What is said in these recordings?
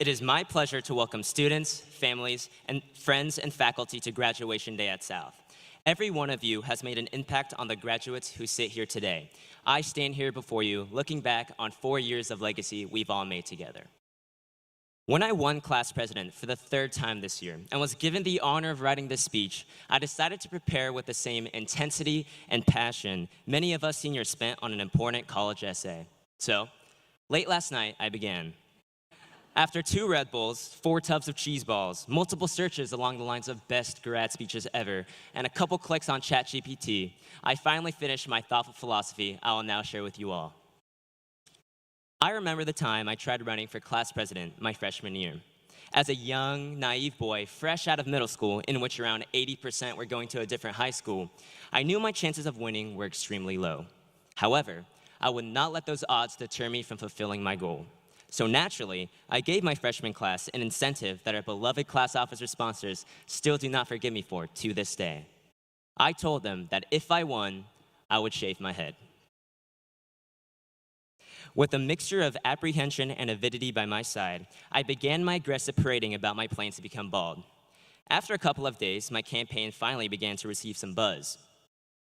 It is my pleasure to welcome students, families, and friends and faculty to graduation day at South. Every one of you has made an impact on the graduates who sit here today. I stand here before you looking back on 4 years of legacy we've all made together. When I won class president for the third time this year and was given the honor of writing this speech, I decided to prepare with the same intensity and passion many of us seniors spent on an important college essay. So, late last night, I began. After 2 Red Bulls, 4 tubs of cheese balls, multiple searches along the lines of best grad speeches ever, and a couple clicks on ChatGPT, I finally finished my thoughtful philosophy I will now share with you all. I remember the time I tried running for class president my freshman year. As a young, naive boy, fresh out of middle school, in which around 80% were going to a different high school, I knew my chances of winning were extremely low. However, I would not let those odds deter me from fulfilling my goal. So naturally, I gave my freshman class an incentive that our beloved class officer sponsors still do not forgive me for to this day. I told them that if I won, I would shave my head. With a mixture of apprehension and avidity by my side, I began my aggressive parading about my plans to become bald. After a couple of days, my campaign finally began to receive some buzz.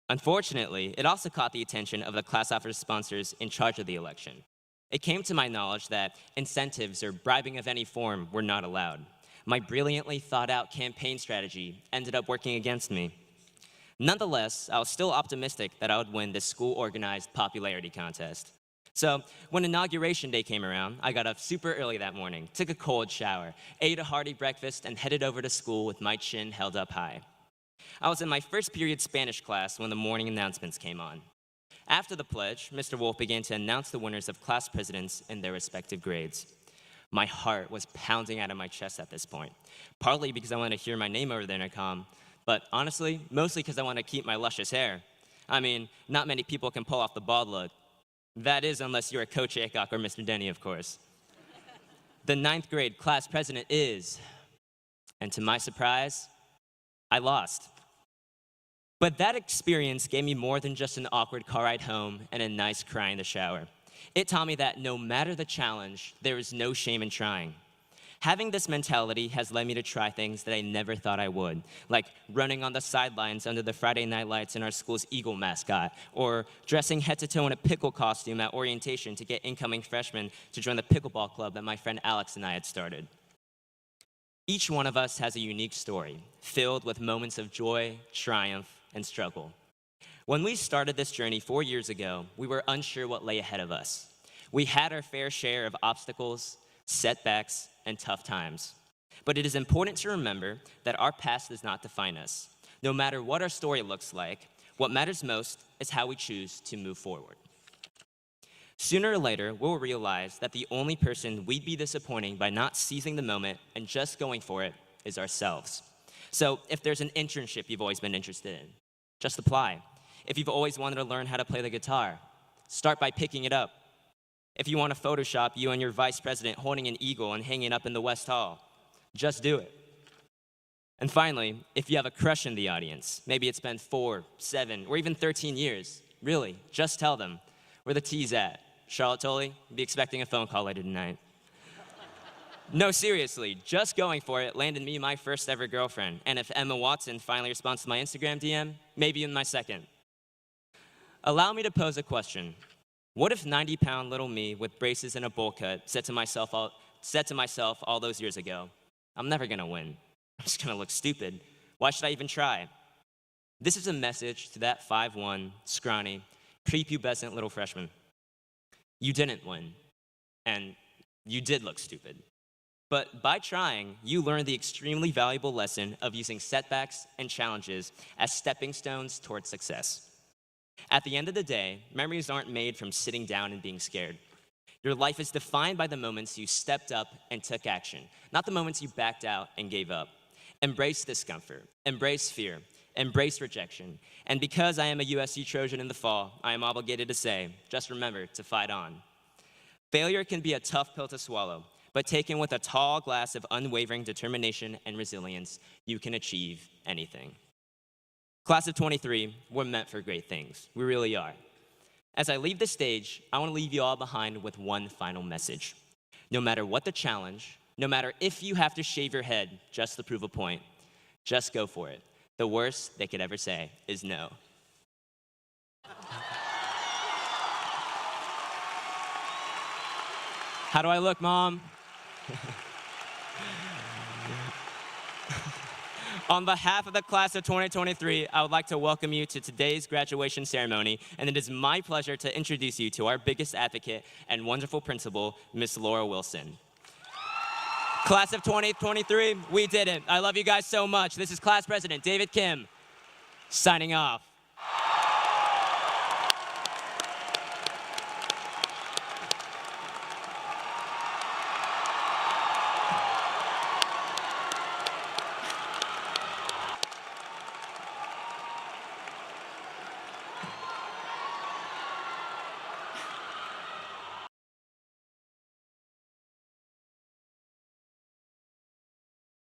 Unfortunately, it also caught the attention of the class officer sponsors in charge of the election. It came to my knowledge that incentives or bribing of any form were not allowed. My brilliantly thought out campaign strategy ended up working against me. Nonetheless, I was still optimistic that I would win this school-organized popularity contest. So, when Inauguration Day came around, I got up super early that morning, took a cold shower, ate a hearty breakfast, and headed over to school with my chin held up high. I was in my first period Spanish class when the morning announcements came on. After the pledge, Mr. Wolf began to announce the winners of class presidents in their respective grades. My heart was pounding out of my chest at this point, partly because I wanted to hear my name over the intercom, but honestly, mostly because I wanted to keep my luscious hair. I mean, not many people can pull off the bald look. That is, unless you're Coach Aycock or Mr. Denny, of course. The 9th grade class president is, and to my surprise, I lost. But that experience gave me more than just an awkward car ride home and a nice cry in the shower. It taught me that no matter the challenge, there is no shame in trying. Having this mentality has led me to try things that I never thought I would, like running on the sidelines under the Friday night lights in our school's Eagle mascot, or dressing head to toe in a pickle costume at orientation to get incoming freshmen to join the pickleball club that my friend Alex and I had started. Each one of us has a unique story, filled with moments of joy, triumph, and struggle. When we started this journey 4 years ago, we were unsure what lay ahead of us. We had our fair share of obstacles, setbacks, and tough times. But it is important to remember that our past does not define us. No matter what our story looks like, what matters most is how we choose to move forward. Sooner or later, we'll realize that the only person we'd be disappointing by not seizing the moment and just going for it is ourselves. So if there's an internship you've always been interested in, just apply. If you've always wanted to learn how to play the guitar, start by picking it up. If you want to Photoshop you and your vice president holding an eagle and hanging up in the West Hall, just do it. And finally, if you have a crush in the audience, maybe it's been 4, 7, or even 13 years, really, just tell them, where the tea's at. Charlotte Tolley, be expecting a phone call later tonight. No, seriously, just going for it landed me my first ever girlfriend. And if Emma Watson finally responds to my Instagram DM, maybe in my second. Allow me to pose a question. What if 90-pound little me with braces and a bowl cut said to myself all those years ago, I'm never gonna win. I'm just gonna look stupid. Why should I even try? This is a message to that 5'1", scrawny, prepubescent little freshman. You didn't win, and you did look stupid. But by trying, you learned the extremely valuable lesson of using setbacks and challenges as stepping stones towards success. At the end of the day, memories aren't made from sitting down and being scared. Your life is defined by the moments you stepped up and took action, not the moments you backed out and gave up. Embrace discomfort, embrace fear, embrace rejection. And because I am a USC Trojan in the fall, I am obligated to say, just remember to fight on. Failure can be a tough pill to swallow, but taken with a tall glass of unwavering determination and resilience, you can achieve anything. Class of 23, we're meant for great things. We really are. As I leave the stage, I want to leave you all behind with one final message. No matter what the challenge, No matter if you have to shave your head just to prove a point, just go for it. The worst they could ever say is no. How do I look, Mom? On behalf of the class of 2023, I would like to welcome you to today's graduation ceremony, and it is my pleasure to introduce you to our biggest advocate and wonderful principal, Miss Laura Wilson. Class of 2023, we did it. I love you guys so much. This is class president David Kim, signing off.